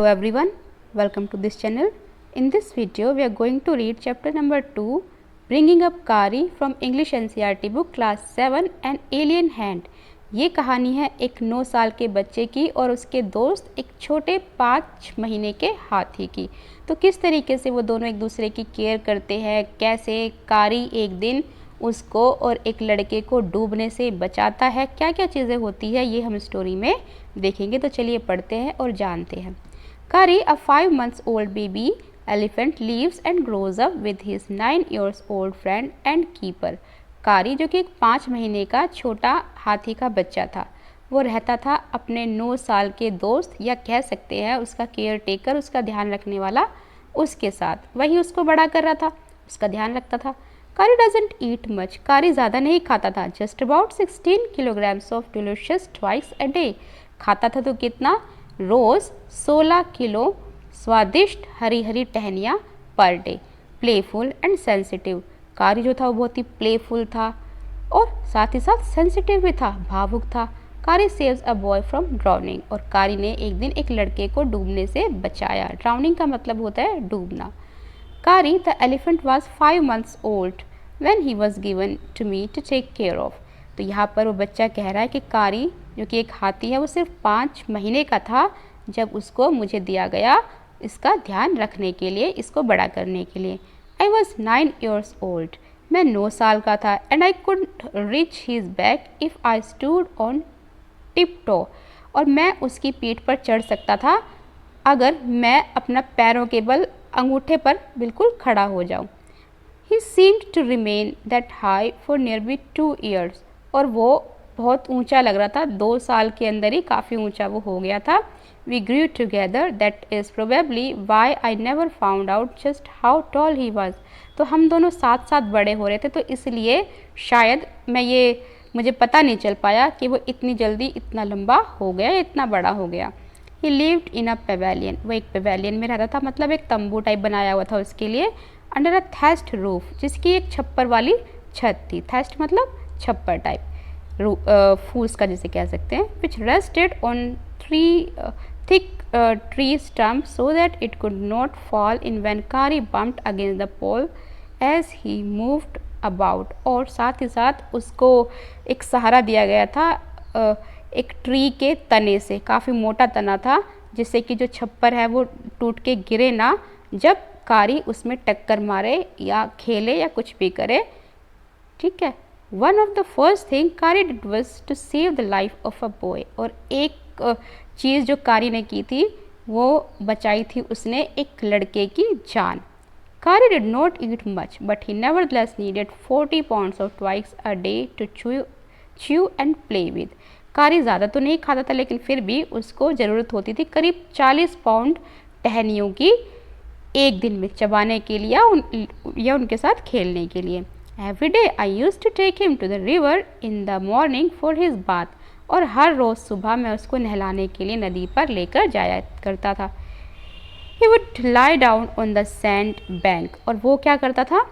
Hello everyone, welcome to this channel. In this video we are going to read chapter number 2, Bringing Up Kari from English NCERT book class 7 An Alien Hand. ये कहानी है एक 9 साल के बच्चे की और उसके दोस्त एक छोटे 5 महीने के हाथी की। तो किस तरीके से वो दोनों एक दूसरे की केयर करते हैं, कैसे कारी एक दिन उसको और एक लड़के को डूबने से बचाता है, क्या क्या चीज़ें होती है, ये हम स्टोरी में देखेंगे। तो चलिए पढ़ते हैं और जानते हैं। Kari, a 5 months old baby elephant, lives and grows up with his 9 years old friend and keeper. कारी जो कि एक 5 महीने का छोटा हाथी का बच्चा था, वो रहता था अपने 9 साल के दोस्त या कह सकते हैं उसका केयर टेकर, उसका ध्यान रखने वाला उसके साथ। वही उसको बड़ा कर रहा था, उसका ध्यान रखता था। कारी डजेंट ईट मच, कारी ज़्यादा नहीं खाता था। Just about 16 kilograms of delicious twice a day, खाता था तो कितना, रोज़ 16 किलो स्वादिष्ट हरी हरी टहनियाँ per day. Playful and sensitive, कारी जो था वो बहुत ही प्लेफुल था और साथ ही साथ सेंसिटिव भी था, भावुक था। कारी saves a boy from drowning, और कारी ने एक दिन एक लड़के को डूबने से बचाया। ड्राउनिंग का मतलब होता है डूबना। Kari the elephant was 5 months old when he was given to me to take care of. तो यहाँ पर वो बच्चा कह रहा है कि कारी जो कि एक हाथी है वो सिर्फ 5 महीने का था जब उसको मुझे दिया गया इसका ध्यान रखने के लिए, इसको बड़ा करने के लिए। आई वॉज 9 years ओल्ड, मैं 9 साल का था। And I could reach his back if I stood on tiptoe, और मैं उसकी पीठ पर चढ़ सकता था अगर मैं अपना पैरों के बल अंगूठे पर बिल्कुल खड़ा हो जाऊं। He seemed to remain that high for nearly 2 years, और वो बहुत ऊंचा लग रहा था, 2 साल के अंदर ही काफ़ी ऊंचा वो हो गया था। We grew together, that is probably why I never found out just how tall he was. तो हम दोनों साथ साथ बड़े हो रहे थे, तो इसलिए शायद मुझे पता नहीं चल पाया कि वो इतनी जल्दी इतना लंबा हो गया, इतना बड़ा हो गया। ही लिव्ड इन अ पेवेलियन, वो एक पेवेलियन में रहता था, मतलब एक तंबू टाइप बनाया हुआ था उसके लिए। अंडर अ थेस्ट रूफ, जिसकी एक छप्पर वाली छत थी। थेस्ट मतलब छप्पर टाइप, फूस का जिसे कह सकते हैं। विच rested on 3 thick tree stumps so that it could not fall in when Kari bumped against the pole as he moved about, और साथ ही साथ उसको एक सहारा दिया गया था एक ट्री के तने से, काफ़ी मोटा तना था जिससे कि जो छप्पर है वो टूट के गिरे ना जब कारी उसमें टक्कर मारे या खेले या कुछ भी करे। ठीक है। One of the first thing Kari did was to save the life of a boy, और एक चीज़ जो कारी ने की थी वो बचाई थी उसने एक लड़के की जान। Kari did not eat much but he nevertheless needed 40 pounds of twice a day to chew and play with. Kari ज़्यादा तो नहीं खाता था लेकिन फिर भी उसको ज़रूरत होती थी करीब 40 पाउंड टहनियों की एक दिन में चबाने के लिए या उनके साथ खेलने के लिए। Every day I use to take him to the river in the morning for his bath, और हर रोज़ सुबह मैं उसको नहलाने के लिए नदी पर लेकर जाया करता था। He would lie down on the sand bank, और वो क्या करता था,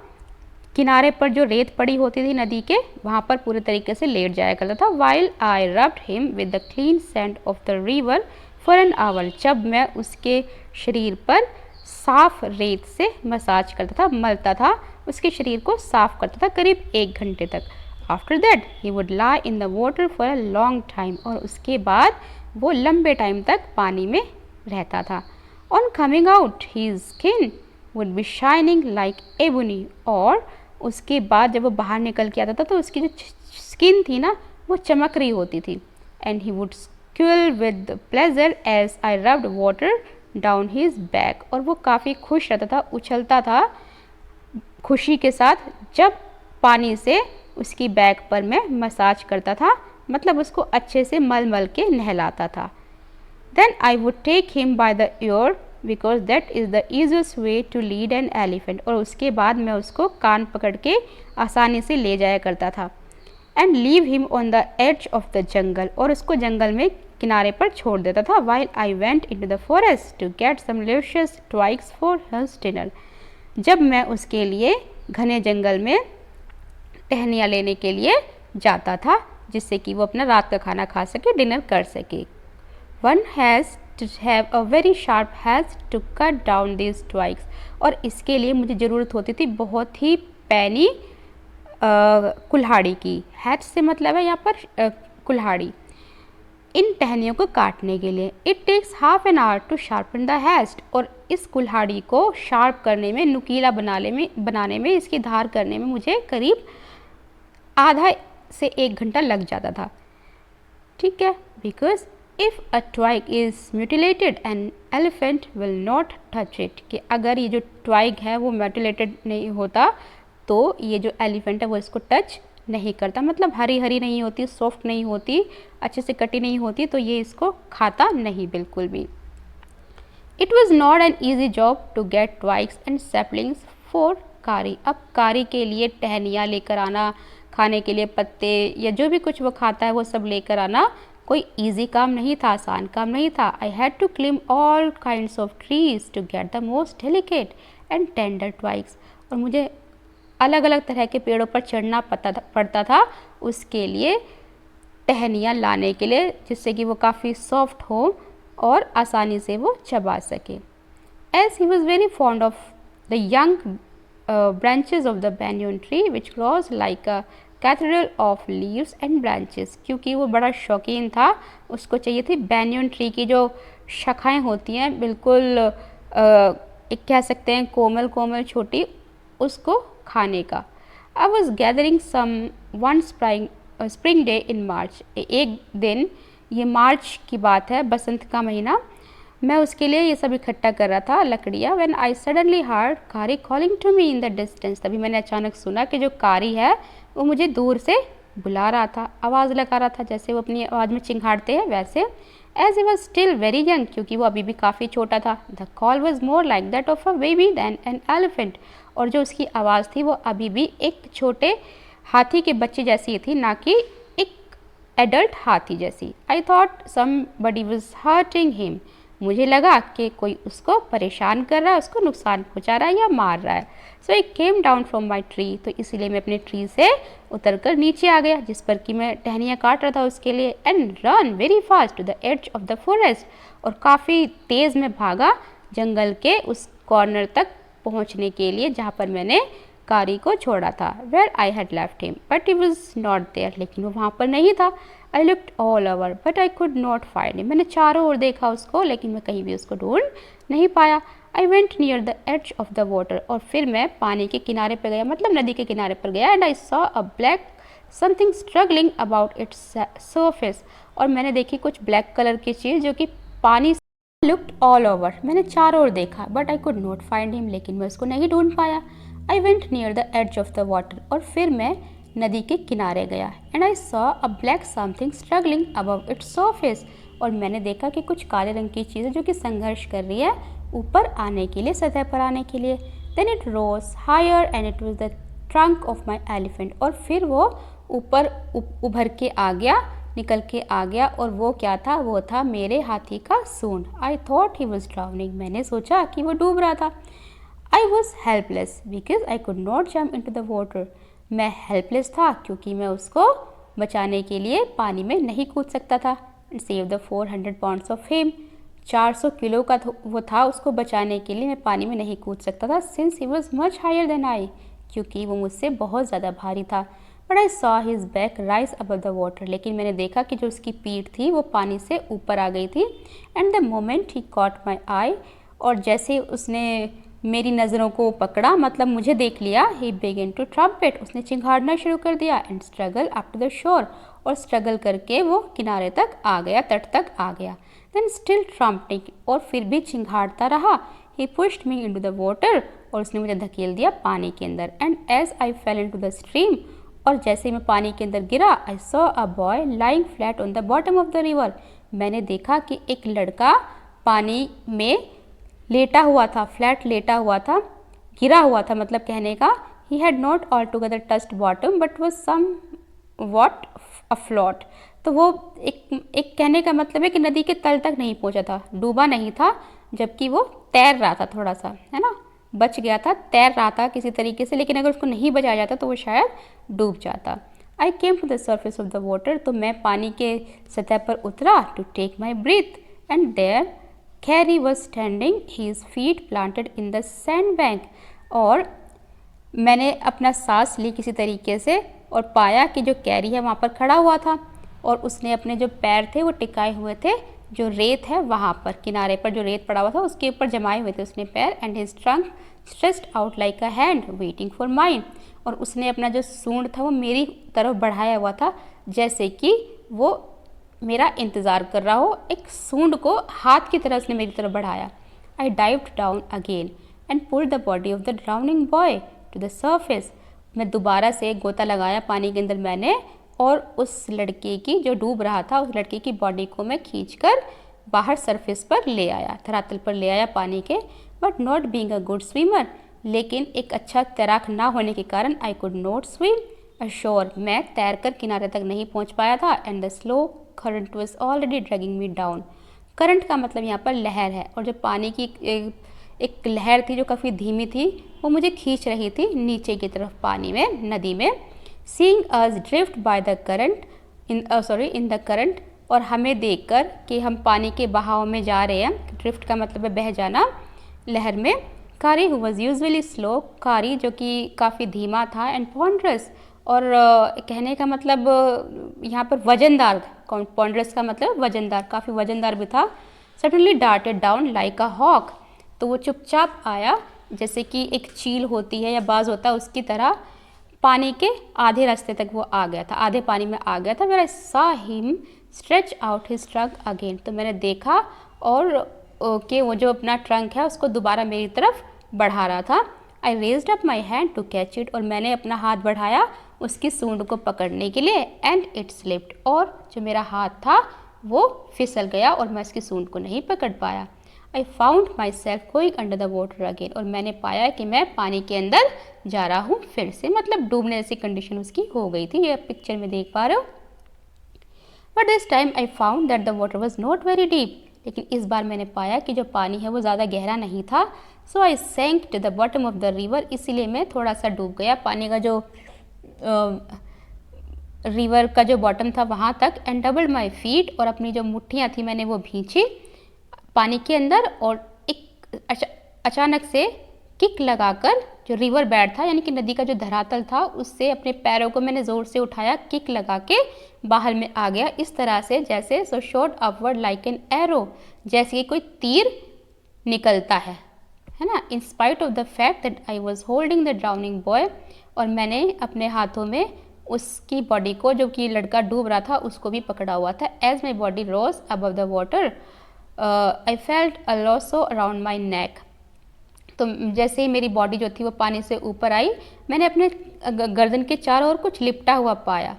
किनारे पर जो रेत पड़ी होती थी नदी के, वहाँ पर पूरे तरीके से लेट जाया करता था। While I rubbed him with the clean sand of the river for an hour, जब मैं उसके शरीर पर साफ रेत से मसाज करता था, मलता था, उसके शरीर को साफ करता था करीब 1 घंटे तक। After that he would lie in the water for a long time, और उसके बाद वो लंबे टाइम तक पानी में रहता था। On coming out his skin would be shining like ebony, और उसके बाद जब वो बाहर निकल के आता था तो उसकी जो स्किन थी ना वो चमक रही होती थी। And he would squeal with pleasure as I rubbed water down his back, और वो काफ़ी खुश रहता था, उछलता था खुशी के साथ जब पानी से उसकी बैक पर मैं मसाज करता था, मतलब उसको अच्छे से मल मल के नहलाता था। Then I would take him by the ear because that is the easiest way to lead an elephant, और उसके बाद मैं उसको कान पकड़ के आसानी से ले जाया करता था। And leave him on the edge of the jungle, और उसको जंगल में किनारे पर छोड़ देता था। While I went into the forest to get some delicious twigs for his dinner, जब मैं उसके लिए घने जंगल में टहनियाँ लेने के लिए जाता था जिससे कि वो अपना रात का खाना खा सके, डिनर कर सके। One has to have a very sharp hedge to cut down these twigs. और इसके लिए मुझे ज़रूरत होती थी बहुत ही पैनी कुल्हाड़ी की। हैच से मतलब है यहाँ पर कुल्हाड़ी, इन टहनियों को काटने के लिए। It takes half an hour to sharpen the haste, और इस कुल्हाड़ी को शार्प करने में, नुकीला बनाने में, इसकी धार करने में मुझे करीब आधा से 1 घंटा लग जाता था। ठीक है, because if a twig is mutilated an elephant will not touch it, कि अगर ये जो ट्वाइग है वो म्यूटिलेटेड नहीं होता तो ये जो एलिफेंट है वो इसको टच नहीं करता, मतलब हरी हरी नहीं होती, सॉफ्ट नहीं होती, अच्छे से कटी नहीं होती, तो ये इसको खाता नहीं बिल्कुल भी। It was not an easy job to get twigs and saplings for Kari. अब कारी के लिए टहनियाँ लेकर आना, खाने के लिए पत्ते या जो भी कुछ वो खाता है वो सब लेकर आना कोई ईजी काम नहीं था, आसान काम नहीं था। I had to climb all kinds of trees to get the most delicate and tender twigs, और मुझे अलग अलग तरह के पेड़ों पर चढ़ना पड़ता था उसके लिए, टहनियाँ लाने के लिए, जिससे कि वो काफ़ी सॉफ्ट हो और आसानी से वो चबा सके। As he was very fond of the young branches of the banyan tree which grows like a cathedral of leaves and branches, क्योंकि वो बड़ा शौकीन था, उसको चाहिए थी banyan ट्री की जो शाखाएँ होती हैं बिल्कुल एक कह सकते हैं कोमल कोमल छोटी, उसको खाने का। I was gathering some one spring day in March, एक दिन, ये मार्च की बात है, बसंत का महीना, मैं उसके लिए ये सब इकट्ठा कर रहा था लकड़ियाँ। When I suddenly heard Kari calling to me in the distance, तभी मैंने अचानक सुना कि जो कारी है वो मुझे दूर से बुला रहा था, आवाज़ लगा रहा था, जैसे वो अपनी आवाज़ में चिंघाड़ते हैं वैसे। As he was still very young, क्योंकि वो अभी भी काफ़ी छोटा था। The call was more like that of a baby than an elephant, और जो उसकी आवाज़ थी वो अभी भी एक छोटे हाथी के बच्चे जैसी थी, ना कि एक एडल्ट हाथी जैसी। I thought somebody was hurting him, मुझे लगा कि कोई उसको परेशान कर रहा है, उसको नुकसान पहुंचा रहा है या मार रहा है। So I came down from my tree, तो इसीलिए मैं अपने ट्री से उतरकर नीचे आ गया जिस पर कि मैं टहनियाँ काट रहा था उसके लिए। And run very fast to the edge of the forest, और काफ़ी तेज़ में भागा जंगल के उस कॉर्नर तक पहुंचने के लिए जहाँ पर मैंने कारी को छोड़ा था। Where I had left him but he was not there, लेकिन वो वहाँ पर नहीं था। I looked all over but I could not find him, मैंने चारों ओर देखा उसको, लेकिन मैं कहीं भी उसको ढूंढ नहीं पाया। I went near the edge of the water, और फिर मैं पानी के किनारे पर गया, मतलब नदी के किनारे पर गया। And I saw a black something struggling about it's surface, और मैंने देखी कुछ ब्लैक कलर की चीज़ जो कि पानी लुक्ड ऑल ओवर, मैंने चारों ओर देखा but I could not find him, लेकिन मैं उसको नहीं ढूंढ पाया। I went near the edge of the water, और फिर मैं नदी के किनारे गया। And I saw a black something struggling above its surface, और मैंने देखा कि कुछ काले रंग की चीज़ जो कि संघर्ष कर रही है ऊपर आने के लिए, सतह पर आने के लिए। Then it rose higher and it was the trunk of my elephant, और फिर वो ऊपर उभर के आ गया, निकल के आ गया, और वो क्या था, वो था मेरे हाथी का सूंड। I thought he was drowning, मैंने सोचा कि वो डूब रहा था। I was helpless because I could not jump into the water, मैं हेल्पलेस था क्योंकि मैं उसको बचाने के लिए पानी में नहीं कूद सकता था। Save the 400 pounds of him, 400 kilo का वो था, उसको बचाने के लिए मैं पानी में नहीं कूद सकता था। Since he was much higher than I, क्योंकि वो मुझसे बहुत ज़्यादा भारी था। But I saw his back rise above the water, लेकिन मैंने देखा कि जो उसकी पीठ थी वो पानी से ऊपर आ गई थी। And the moment he caught my eye, और जैसे उसने मेरी नज़रों को पकड़ा, मतलब मुझे देख लिया, ही बिगिन टू ट्रम्पेट, उसने चिंघाड़ना शुरू कर दिया। And struggle up to the shore, और स्ट्रगल करके वो किनारे तक आ गया, तट तक आ गया। देन स्टिल ट्रम्पिंग, और फिर भी चिंघाड़ता रहा। He pushed me into the water, और उसने मुझे धकेल दिया पानी के अंदर। And as I fell into the stream, और जैसे मैं पानी के अंदर गिरा, I saw a boy lying flat on the bottom of the river, मैंने देखा कि एक लड़का पानी में लेटा हुआ था, फ्लैट लेटा हुआ था, गिरा हुआ था, मतलब कहने का, he had not altogether touched bottom but was somewhat afloat, तो वो एक कहने का मतलब है कि नदी के तल तक नहीं पहुंचा था, डूबा नहीं था, जबकि वो तैर रहा था थोड़ा सा, है ना, बच गया था, तैर रहा था किसी तरीके से, लेकिन अगर उसको नहीं बचाया जाता तो वो शायद डूब जाता। I came to the surface of the water, तो मैं पानी के सतह पर उतरा to take my breath, and there Kari was standing his feet planted in the sand bank. और मैंने अपना सांस ली किसी तरीके से और पाया कि जो कैरी है वहाँ पर खड़ा हुआ था और उसने अपने जो पैर थे वो टिकाए हुए थे जो रेत है वहाँ पर, किनारे पर जो रेत पड़ा हुआ था उसके ऊपर जमाए हुए थे उसने पैर। And his trunk stretched out like a hand waiting for mine. और उसने अपना जो सूंड था वो मेरी तरफ बढ़ाया हुआ था जैसे कि वो मेरा इंतज़ार कर रहा हो। एक सूंड को हाथ की तरह उसने मेरी तरफ बढ़ाया। I dived down again and pulled the body of the drowning boy to the surface. मैं दोबारा से एक गोता लगाया पानी के अंदर मैंने, और उस लड़के की जो डूब रहा था उस लड़के की बॉडी को मैं खींचकर बाहर सरफेस पर ले आया, धरातल पर ले आया पानी के। But not being a good swimmer, लेकिन एक अच्छा तैराक ना होने के कारण आई कुड नॉट स्विम अशोर, मैं तैरकर किनारे तक नहीं पहुंच पाया था। And the slow current was already dragging me down. Current का मतलब यहाँ पर लहर है, और जो पानी की एक लहर थी जो काफ़ी धीमी थी वो मुझे खींच रही थी नीचे की तरफ पानी में, नदी में। Seeing us drift by the current in the current, और हमें देखकर कि हम पानी के बहाव में जा रहे हैं, ड्रिफ्ट का मतलब है बह जाना लहर में। कारी हु वॉज यूजली स्लो, कारी जो कि काफ़ी धीमा था, एंड पॉन्ड्रस, और कहने का मतलब यहाँ पर वजनदार, पॉन्ड्रस का मतलब वजनदार, काफ़ी वजनदार भी था। Suddenly darted down like a hawk, तो वो चुपचाप आया जैसे कि एक चील होती है या बाज होता है उसकी तरह, पानी के आधे रास्ते तक वो आ गया था, आधे पानी में आ गया था। Where I saw him stretch out his trunk again, तो मैंने देखा और कि वो जो अपना ट्रंक है उसको दोबारा मेरी तरफ बढ़ा रहा था। I raised up my hand to catch it, और मैंने अपना हाथ बढ़ाया उसकी सूंड को पकड़ने के लिए। एंड इट स्लिप्ड, और जो मेरा हाथ था वो फिसल गया और मैं उसकी सूंड को नहीं पकड़ पाया। I found my self going under the water again, और मैंने पाया कि मैं पानी के अंदर जा रहा हूँ फिर से, मतलब डूबने जैसी कंडीशन उसकी हो गई थी, ये पिक्चर में देख पा रहे हो। But this time I found that the water was not very deep, लेकिन इस बार मैंने पाया कि जो पानी है वो ज़्यादा गहरा नहीं था। So I sank to the bottom of the river, इसीलिए मैं थोड़ा सा डूब गया पानी का जो रिवर का जो बॉटम था वहाँ तक। एंड डबल्ड माई फीट, और अपनी जो मुट्ठियाँ थी मैंने वो भींची पानी के अंदर, और एक अचानक से किक लगाकर जो रिवर बेड था यानी कि नदी का जो धरातल था उससे अपने पैरों को मैंने ज़ोर से उठाया, किक लगा के बाहर में आ गया इस तरह से जैसे so shot upward like an arrow, जैसे कि कोई तीर निकलता है ना। In spite of the fact that I was holding the drowning boy, और मैंने अपने हाथों में उसकी बॉडी को, जो कि लड़का डूब रहा था, उसको भी पकड़ा हुआ था। As my body rose above the water I felt a lasso around my neck, तो जैसे ही मेरी बॉडी जो थी वो पानी से ऊपर आई, मैंने अपने गर्दन के चारों ओर कुछ लिपटा हुआ पाया।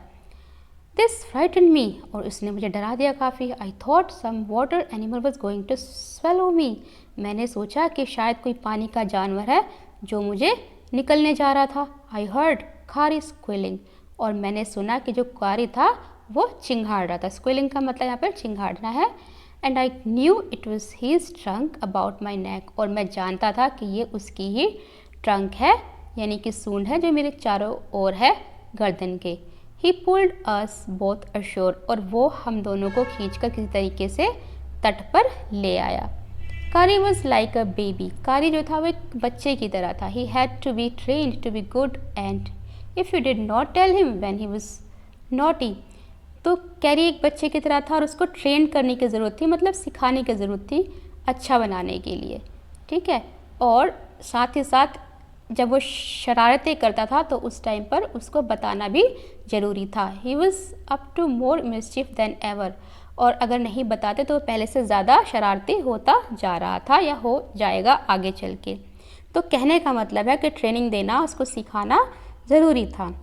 दिस फ्राइटन मी, और उसने मुझे डरा दिया काफ़ी। I thought some water animal was going to swallow me, मैंने सोचा कि शायद कोई पानी का जानवर है जो मुझे निकलने जा रहा था। आई हर्ड खारी स्क्विलिंग, और मैंने सुना कि जो कारी था वो चिंघाड़ रहा था। स्क्विलिंग का मतलब यहाँ पर चिंघाड़ना है। And I knew it was his trunk about my neck, और मैं जानता था कि ये उसकी ही ट्रंक है यानी कि सूंड है जो मेरे चारों ओर है गर्दन के। ही पुल्ड अस बोथ अशोर, और वो हम दोनों को खींचकर किसी तरीके से तट पर ले आया। कारी वॉज लाइक अ बेबी, कारी जो था वो एक बच्चे की तरह था। He had to be trained to be good, and if you did not tell him when he was naughty, तो कैरी एक बच्चे की तरह था और उसको ट्रेन करने की ज़रूरत थी, मतलब सिखाने की ज़रूरत थी अच्छा बनाने के लिए, ठीक है। और साथ ही साथ जब वो शरारतें करता था तो उस टाइम पर उसको बताना भी ज़रूरी था। He was up to more mischief than ever, और अगर नहीं बताते तो पहले से ज़्यादा शरारती होता जा रहा था या हो जाएगा आगे चल के। तो कहने का मतलब है कि ट्रेनिंग देना, उसको सिखाना ज़रूरी था।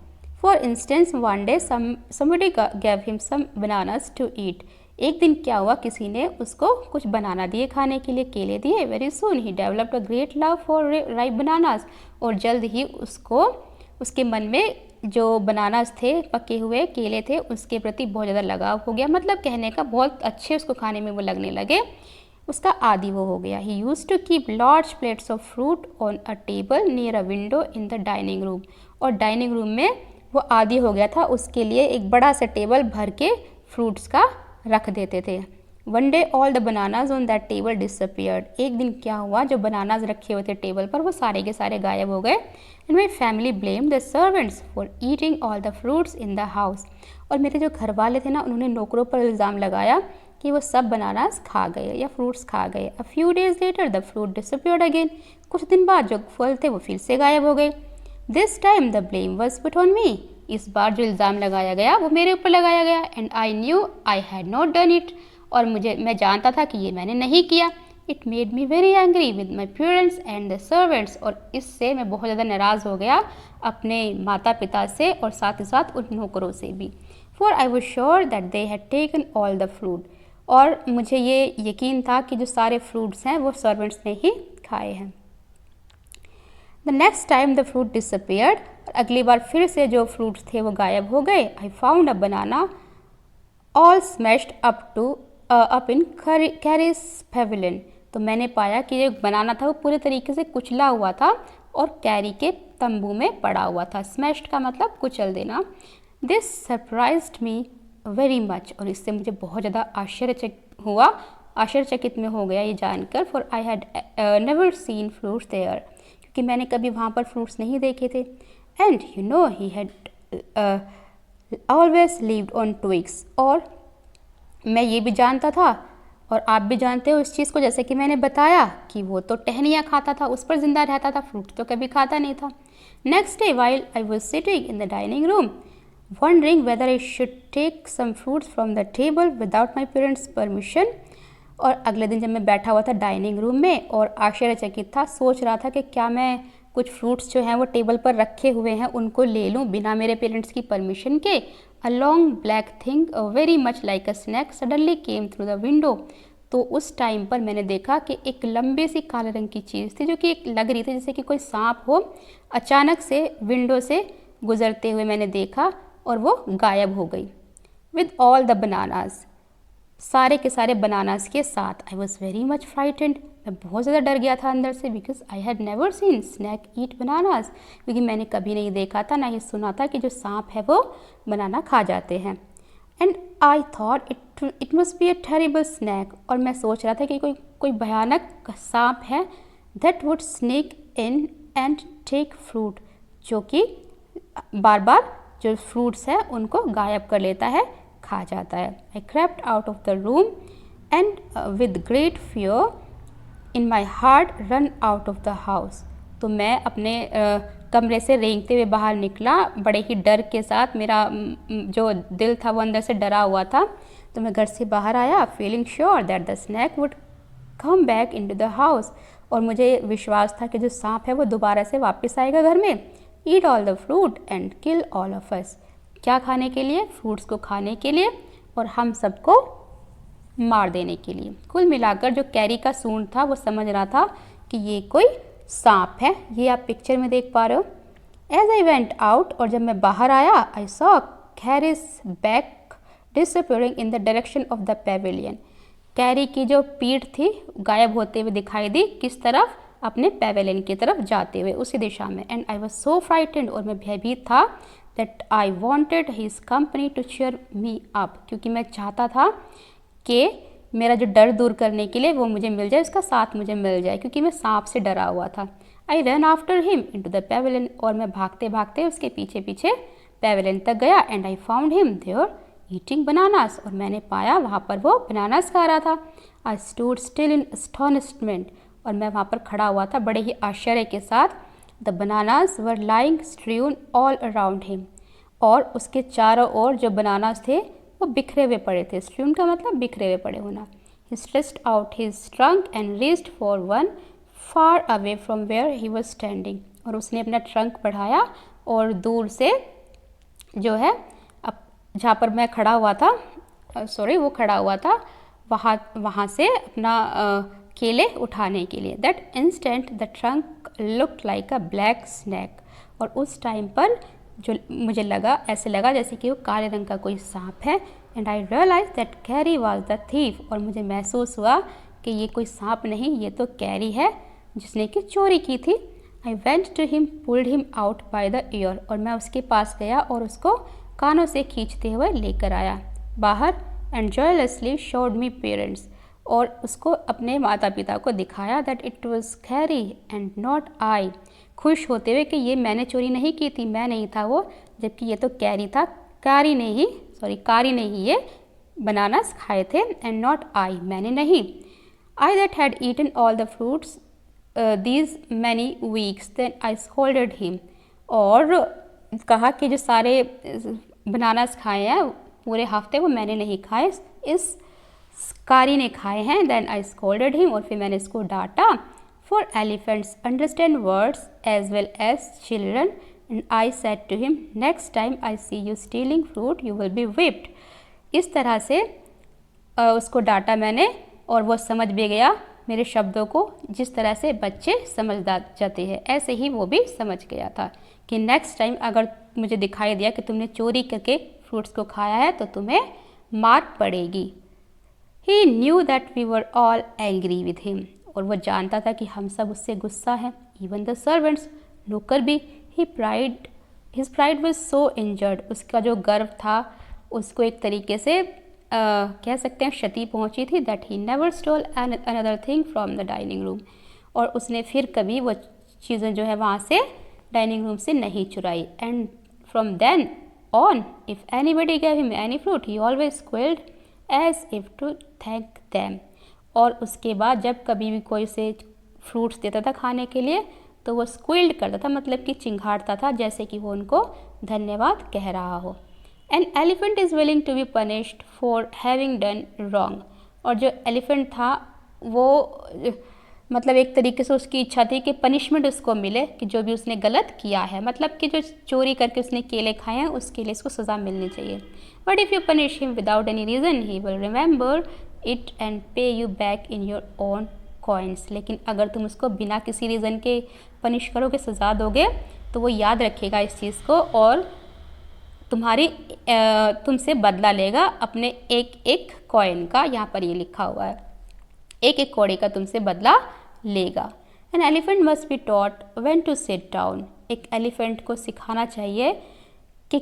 For instance one day somebody gave him some bananas to eat, एक दिन क्या हुआ, किसी ने उसको कुछ बनाना दिए खाने के लिए, केले दिए। Very soon he developed a great love for ripe bananas, और जल्द ही उसको उसके मन में जो बनानास थे, पके हुए केले थे, उसके प्रति बहुत ज़्यादा लगाव हो गया। मतलब कहने का बहुत अच्छे उसको खाने में वो लगने लगे, उसका आदी वो हो गया। He used to keep large plates of fruit on a table near a window in the dining room, और डाइनिंग रूम में वो आदी हो गया था, उसके लिए एक बड़ा सा टेबल भर के फ्रूट्स का रख देते थे। One day all the bananas on that table disappeared. एक दिन क्या हुआ, जो बनानाज रखे हुए थे टेबल पर वो सारे के सारे गायब हो गए। And my family blame the servants for eating all the fruits in the house. और मेरे जो घर वाले थे ना, उन्होंने नौकरों पर इल्ज़ाम लगाया कि वो सब बनानास खा गए या फ्रूट्स खा गए। A few days later the fruit disappeared again. कुछ दिन बाद जो फल थे वो फिर से गायब हो गए। This time the blame was put on me. इस बार जो इल्ज़ाम लगाया गया वो मेरे ऊपर लगाया गया। And I new I had not done it. और मैं जानता था कि ये मैंने नहीं किया। It made me very angry with my parents and the servants. और इससे मैं बहुत ज़्यादा नाराज़ हो गया अपने माता पिता से और साथ ही साथ उन नौकरों से भी। For I was sure that they had taken all the fruit. और मुझे ये यकीन था कि जो सारे फ्रूट्स हैं वो सर्वेंट्स ने ही खाए हैं। The next time the fruit disappeared. अगली बार फिर से जो फ्रूट्स थे वो गायब हो गए। I found a banana all smashed up in carries Pavilion. तो मैंने पाया कि जो बनाना था वो पूरे तरीके से कुचला हुआ था और कैरी के तंबू में पड़ा हुआ था। स्मैश्ड का मतलब कुचल देना। This surprised me very much. और इससे मुझे बहुत ज़्यादा आश्चर्यचकित में हो गया ये जानकर। For I had never seen fruits there. क्योंकि मैंने कभी वहाँ पर फ्रूट्स नहीं देखे थे। And you know he had always lived on twigs. और मैं ये भी जानता था और आप भी जानते हो इस चीज़ को, जैसे कि मैंने बताया कि वो तो टहनियाँ खाता था, उस पर ज़िंदा रहता था, फ्रूट तो कभी खाता नहीं था। Next day while I was sitting in the dining room wondering whether I should take some fruits from the table without my parents' permission। और अगले दिन जब मैं बैठा हुआ था डाइनिंग रूम में और आश्चर्यचकित था, सोच रहा था कि क्या मैं कुछ फ्रूट्स जो हैं वो टेबल पर रखे हुए हैं उनको ले लूँ बिना मेरे पेरेंट्स की परमिशन के। A long black thing very much like a snake suddenly came through the window. तो उस टाइम पर मैंने देखा कि एक लंबी सी काले रंग की चीज़ थी जो कि एक लग रही थी जैसे कि कोई सांप हो। अचानक से विंडो से गुजरते हुए मैंने देखा और वो गायब हो गई। विद ऑल द बनानाज, सारे के सारे बनानाज के साथ। I was very much frightened. मैं बहुत ज़्यादा डर गया था अंदर से। Because I had never seen snake eat bananas. क्योंकि मैंने कभी नहीं देखा था, ना ही सुना था कि जो सांप है वो बनाना खा जाते हैं। And I thought it must be a terrible snake. और मैं सोच रहा था कि कोई भयानक सांप है that would sneak in and take fruit, जो कि बार बार जो फ्रूट्स हैं उनको गायब कर लेता है, खा जाता है। I crept out of the room and with great fear in my heart ran out of the house. तो मैं अपने कमरे से रेंगते हुए बाहर निकला बड़े ही डर के साथ। मेरा जो दिल था वो अंदर से डरा हुआ था। तो मैं घर से बाहर आया feeling sure that the snake would come back into the house. और मुझे विश्वास था कि जो सांप है वो दोबारा से वापस आएगा घर में। Eat all the fruit and kill all of us. क्या खाने के लिए? फ्रूट्स को खाने के लिए और हम सबको मार देने के लिए। कुल मिलाकर जो कैरी का सूंड था वो समझ रहा था कि ये कोई सांप है। ये आप पिक्चर में देख पा रहे हो। एज आई वेंट आउट, और जब मैं बाहर आया, I saw carries back disappearing in the direction of the Pavilion. Carry की जो पीठ थी गायब होते हुए दिखाई दी। किस तरफ? अपने पेविलियन की तरफ जाते हुए, उसी दिशा में। And I was so frightened, और मैं भयभीत था। That I wanted his company to cheer me up, क्योंकि मैं चाहता था कि मेरा जो डर दूर करने के लिए वो मुझे मिल जाए, उसका साथ मुझे मिल जाए, क्योंकि मैं सांप से डरा हुआ था। I run after him into the Pavilion, और मैं भागते भागते उसके पीछे पीछे पेविलियन तक गया। And I found him there eating bananas, और मैंने पाया वहाँ पर वो बनानास खा रहा था। I stood still in astonishment, और मैं वहाँ पर खड़ा हुआ था बड़े ही आश्चर्य के साथ। The bananas were lying strewn all around him, और उसके चारों ओर जो बनानास थे वो बिखरे हुए पड़े थे। स्ट्रीवन का मतलब बिखरे हुए पड़े होना। He stretched out his trunk and reached for one far away from where he was standing, और उसने अपना ट्रंक बढ़ाया और दूर से जो है जहाँ पर मैं खड़ा हुआ था, वो खड़ा हुआ था, वहाँ से अपना केले उठाने के लिए। That instant the trunk looked like a black snake, और उस टाइम पर जो मुझे लगा, ऐसे लगा जैसे कि वो काले रंग का कोई सांप है। And I realise that Kari was the thief, और मुझे महसूस हुआ कि ये कोई सांप नहीं, ये तो कैरी है जिसने कि चोरी की थी। I went to him, pulled him out by the ear, और मैं उसके पास गया और उसको कानों से खींचते हुए लेकर आया बाहर। And joylessly showed me parents, और उसको अपने माता पिता को दिखाया that it was Kari and not I, खुश होते हुए कि ये मैंने चोरी नहीं की थी, मैं नहीं था वो, जबकि ये तो कैरी था, कारी ने ही ये बनानास खाए थे, एंड नॉट आई, मैंने नहीं। I that had eaten all the fruits these many weeks then I scolded him, और कहा कि जो सारे बनानास खाए हैं पूरे हफ्ते वो मैंने नहीं खाए, इस कारी ने खाए हैं। देन आई स्कोल्डेड हिम, और फिर मैंने इसको डांटा। For elephants understand words as well as children, and I said to him next time I see you stealing fruit you will be whipped। इस तरह से उसको डांटा मैंने, और वो समझ भी गया मेरे शब्दों को, जिस तरह से बच्चे समझ जाते हैं ऐसे ही वो भी समझ गया था कि नेक्स्ट टाइम अगर मुझे दिखाई दिया कि तुमने चोरी करके फ्रूट्स को खाया है तो तुम्हें मार पड़ेगी। He knew that we were all angry with him, और वो जानता था कि हम सब उससे गुस्सा हैं, इवन द सर्वेंट्स, नौकर भी। His pride was so injured, उसका जो गर्व था उसको एक तरीके से कह सकते हैं क्षति पहुंची थी, that he never stole another thing from the dining room, और उसने फिर कभी वो चीज़ें जो है वहाँ से डाइनिंग रूम से नहीं चुराई। And from then on if anybody gave him any fruit he always squealed as if to thank them, और उसके बाद जब कभी भी कोई से फ्रूट्स देता था खाने के लिए तो वो स्क्विल्ड करता था, मतलब कि चिंघाड़ता था, जैसे कि वो उनको धन्यवाद कह रहा हो। An elephant is willing to be punished for having done wrong, और जो एलिफेंट था वो मतलब एक तरीके से उसकी इच्छा थी कि पनिशमेंट उसको मिले कि जो भी उसने गलत किया है, मतलब कि जो चोरी करके उसने केले खाए हैं उसके लिए इसको सज़ा मिलनी चाहिए। But if you punish him without any reason he will remember it and pay you back in your own coins, लेकिन अगर तुम उसको बिना किसी रीज़न के पनिश करोगे, सज़ा दोगे, तो वो याद रखेगा इस चीज़ को और तुमसे बदला लेगा अपने एक एक कॉइन का। यहाँ पर ये लिखा हुआ है, एक एक कौड़ी का तुमसे बदला लेगा। An elephant must be taught when to sit down, एक एलिफेंट को सिखाना चाहिए कि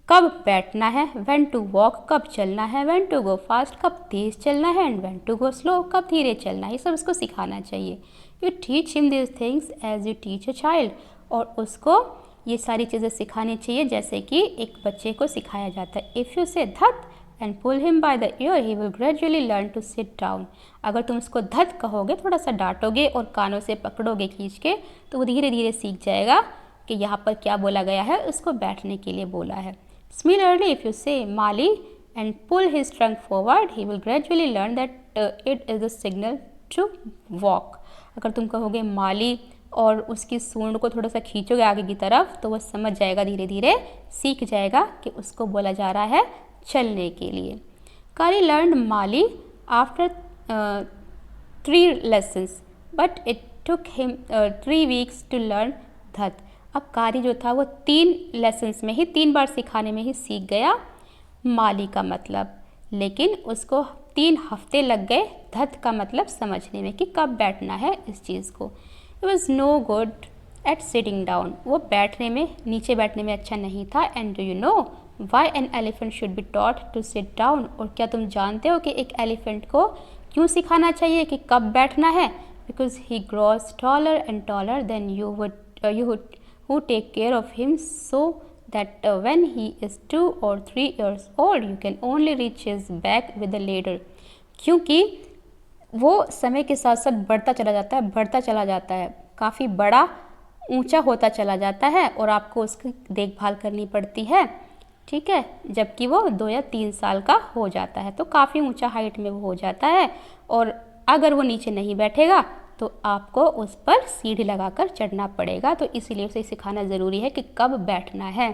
कब बैठना है, व्हेन टू वॉक कब चलना है, व्हेन टू गो फास्ट कब तेज़ चलना है, and when to go slow कब धीरे चलना है, ये सब उसको सिखाना चाहिए। You teach him this things as you teach a child, और उसको ये सारी चीज़ें सिखानी चाहिए जैसे कि एक बच्चे को सिखाया जाता है। इफ़ यू से धत and pull him by the ear he will gradually learn to sit down, अगर तुम उसको धत कहोगे, थोड़ा सा डांटोगे और कानों से पकड़ोगे खींच के, तो वो धीरे धीरे सीख जाएगा कि यहाँ पर क्या बोला गया है, उसको बैठने के लिए बोला है। Similarly, if you say Mali and pull his trunk forward, he will gradually learn that it is a signal to walk. अगर तुम कहोगे माली और उसकी सूंड को थोड़ा सा खींचोगे आगे की तरफ, तो वह समझ जाएगा, धीरे धीरे सीख जाएगा कि उसको बोला जा रहा है चलने के लिए। Kari learned Mali after 3 lessons, but it took him 3 weeks to learn Dhat. अब कारी जो था वो 3 लेसन्स में ही 3 बार सिखाने में ही सीख गया माली का मतलब, लेकिन उसको 3 हफ्ते लग गए धत का मतलब समझने में कि कब बैठना है इस चीज़ को। It was no good at sitting down, वो बैठने में, नीचे बैठने में अच्छा नहीं था। And do you know why an elephant should be taught to sit down, और क्या तुम जानते हो कि एक एलिफेंट को क्यों सिखाना चाहिए कि कब बैठना है? Because he grows taller and taller than you would who take care of him, so that when he is 2 or 3 years old you can only reach his back with a ladder, क्योंकि वो समय के साथ साथ बढ़ता चला जाता है, काफ़ी बड़ा ऊंचा होता चला जाता है और आपको उसकी देखभाल करनी पड़ती है, ठीक है। जबकि वो 2 या 3 साल का हो जाता है तो काफ़ी ऊंचा हाइट में वो हो जाता है, और अगर वो नीचे नहीं बैठेगा तो आपको उस पर सीढ़ी लगाकर चढ़ना पड़ेगा, तो इसीलिए उसे सिखाना ज़रूरी है कि कब बैठना है।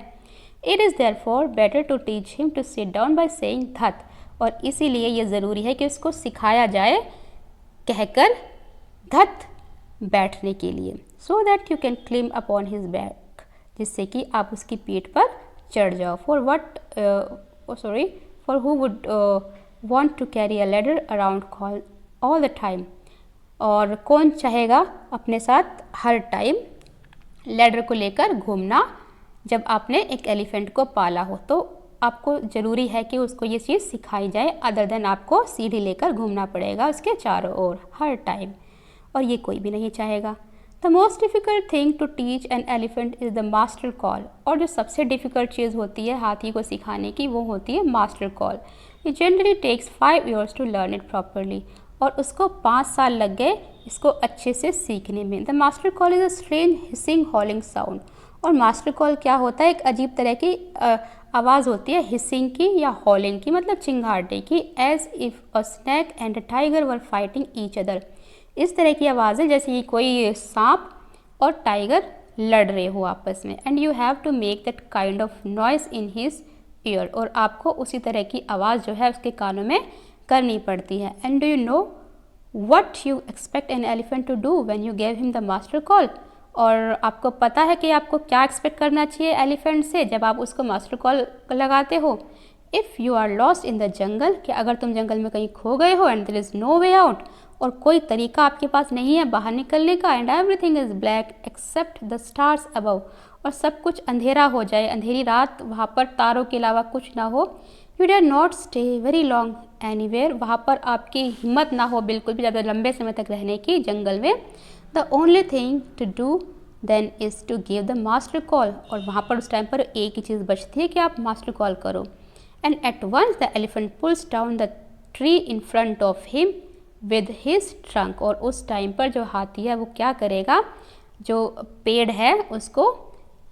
It is therefore better to teach him to sit down by saying धत, और इसीलिए ये ज़रूरी है कि उसको सिखाया जाए कहकर धत बैठने के लिए, so that you can climb upon his back, जिससे कि आप उसकी पीठ पर चढ़ जाओ। For who would want to carry a ladder around all the time, और कौन चाहेगा अपने साथ हर टाइम लैडर को लेकर घूमना जब आपने एक एलिफेंट को पाला हो। तो आपको ज़रूरी है कि उसको ये चीज़ सिखाई जाए, अदर देन आपको सीढ़ी लेकर घूमना पड़ेगा उसके चारों ओर हर टाइम, और ये कोई भी नहीं चाहेगा। The most difficult thing to teach an elephant is the master call. और जो सबसे डिफ़िकल्ट चीज़ होती है हाथी को सिखाने की वो होती है master call. It generally takes 5 years to learn it properly. और उसको 5 साल लग गए इसको अच्छे से सीखने में। The master call is a strange hissing हॉलिंग sound. और मास्टर कॉल क्या होता है, एक अजीब तरह की आवाज़ होती है हिसिंग की या हॉलिंग की, मतलब चिंगारने की। As if a snake and a tiger were fighting each other. इस तरह की आवाज़ है जैसे कि कोई सांप और टाइगर लड़ रहे हो आपस में। And you have to make that kind of noise in his ear. और आपको उसी तरह की आवाज़ जो है उसके कानों में करनी पड़ती है। And do you know what you expect an elephant to do when you gave him the master call. और आपको पता है कि आपको क्या एक्सपेक्ट करना चाहिए एलिफेंट से जब आप उसको मास्टर कॉल लगाते हो। If you are lost in the jungle, कि अगर तुम जंगल में कहीं खो गए हो and there is no way out, और कोई तरीका आपके पास नहीं है बाहर निकलने का, and everything is black except the stars above, और सब कुछ अंधेरा हो जाए, अंधेरी रात, वहाँ पर तारों के अलावा कुछ ना हो। You dare not stay very long anywhere, वहाँ पर आपकी हिम्मत ना हो बिल्कुल भी ज़्यादा लंबे समय तक रहने की जंगल में। The only thing to do then is to give the master call. और वहाँ पर उस टाइम पर एक ही चीज़ बचती है कि आप मास्टर कॉल करो। And at once the elephant pulls down the tree in front of him with his trunk. और उस टाइम पर जो हाथी है वो क्या करेगा, जो पेड़ है उसको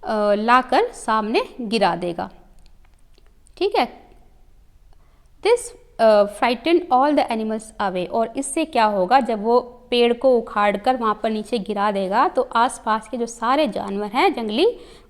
लाकर सामने गिरा देगा। ठीक है। This frighten all the animals away. और इससे क्या होगा, जब वो पेड़ को उखाड़कर वहाँ पर नीचे गिरा देगा तो आसपास के जो सारे जानवर हैं जंगली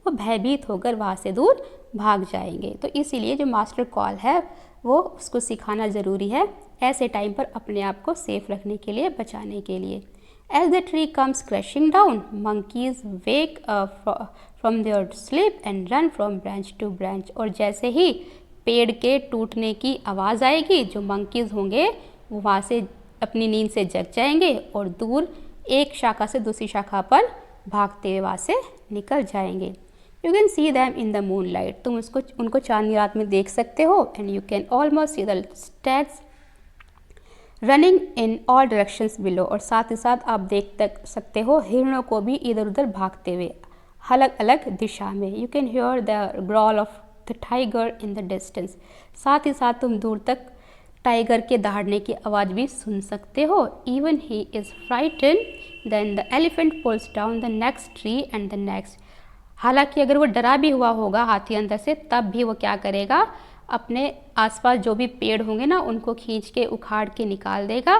वो भयभीत होकर वहाँ से दूर भाग जाएंगे। तो इसीलिए जो मास्टर कॉल है वो उसको सिखाना ज़रूरी है ऐसे टाइम पर अपने आप को सेफ रखने के लिए, बचाने के लिए। As the tree comes crashing down, monkeys wake from their sleep and run from branch to branch. और जैसे ही पेड़ के टूटने की आवाज़ आएगी, जो मंकीज़ होंगे वो वहाँ से अपनी नींद से जग जाएंगे और दूर एक शाखा से दूसरी शाखा पर भागते हुए वहाँ से निकल जाएंगे। You can see them in the moon light. तुम उनको चांदनी रात में देख सकते हो। And you can almost see the stats running in all directions below. और साथ ही साथ आप देख सकते हो हिरणों को भी इधर उधर भागते हुए अलग अलग दिशा में। You can hear the growl of the tiger in the distance. साथ ही साथ तुम दूर तक टाइगर के दहाड़ने की आवाज़ भी सुन सकते हो। Even he is frighten then the elephant pulls down the next tree and the next. हालांकि अगर वो डरा भी हुआ होगा हाथी अंदर से, तब भी वो क्या करेगा, अपने आसपास जो भी पेड़ होंगे ना उनको खींच के उखाड़ के निकाल देगा,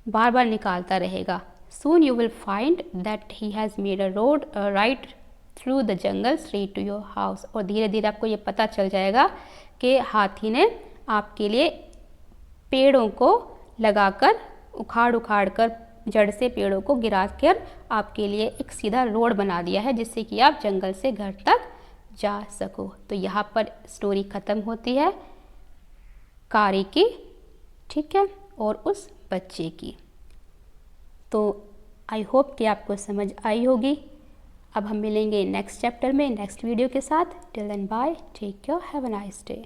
बार बार निकालता रहेगा। Soon you will find that he has made a road right through the jungle straight to your house. और धीरे धीरे आपको ये पता चल जाएगा कि हाथी ने आपके लिए पेड़ों को लगाकर उखाड़ कर जड़ से पेड़ों को गिरा कर आपके लिए एक सीधा रोड बना दिया है, जिससे कि आप जंगल से घर तक जा सको। तो यहाँ पर स्टोरी ख़त्म होती है कारी की, ठीक है, और उस बच्चे की। तो आई होप कि आपको समझ आई होगी। अब हम मिलेंगे नेक्स्ट चैप्टर में नेक्स्ट वीडियो के साथ। Till then bye, take care, have a nice day.